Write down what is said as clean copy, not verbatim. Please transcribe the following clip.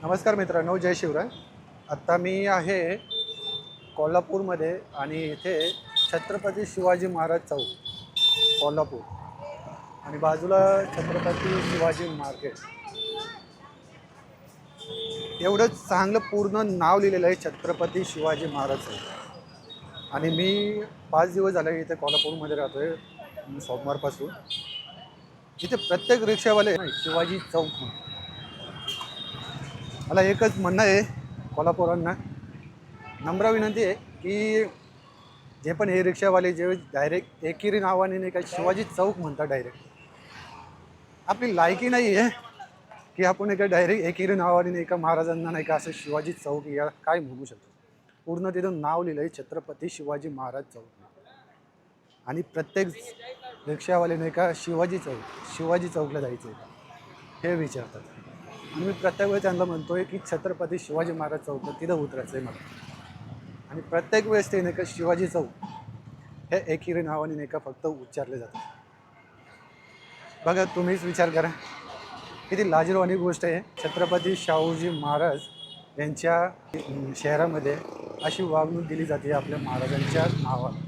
नमस्कार मित्रांनो, जय शिवराय. आत्ता मी आहे कोल्हापूरमध्ये आणि इथे छत्रपती शिवाजी महाराज चौक, कोल्हापूर, आणि बाजूला छत्रपती शिवाजी मार्केट. एवढंच चांगलं पूर्ण नाव लिहिलेलं आहे छत्रपती शिवाजी महाराज चौक. आणि मी 5 दिवस झाले इथे कोल्हापूरमध्ये राहतो आहे, सोमवारपासून. इथे प्रत्येक रिक्षावाले शिवाजी चौक म्हणून. मला एकच म्हणणं आहे कोल्हापुरांना, नम्र विनंती आहे की जे पण हे रिक्षावाले जे डायरेक्ट एकेरी नावाने नाही का शिवाजी चौक म्हणतात, डायरेक्ट आपली लायकी नाही आहे की आपण एका डायरेक्ट एकेरी नावाने नाही का महाराजांना नाही का असं शिवाजी चौक या काय म्हणू शकतो. पूर्ण तिथं नाव लिहिलं आहे छत्रपती शिवाजी महाराज चौक. आणि प्रत्येक रिक्षावाले नाही का शिवाजी चौकला जायचं आहे हे विचारतात. आणि मी प्रत्येक वेळेस त्यांना म्हणतोय की छत्रपती शिवाजी महाराज चौक तिथं उतरायचं आहे मला. आणि प्रत्येक वेळेस ते नाही का शिवाजी चौक हे एकेरी नावाने नाही का फक्त उच्चारले जातात. बघा, तुम्हीच विचार करा किती लाजिरवाणी गोष्ट आहे. छत्रपती शाहूजी महाराज यांच्या शहरामध्ये अशी वागणूक दिली जाते आपल्या महाराजांच्या नावात.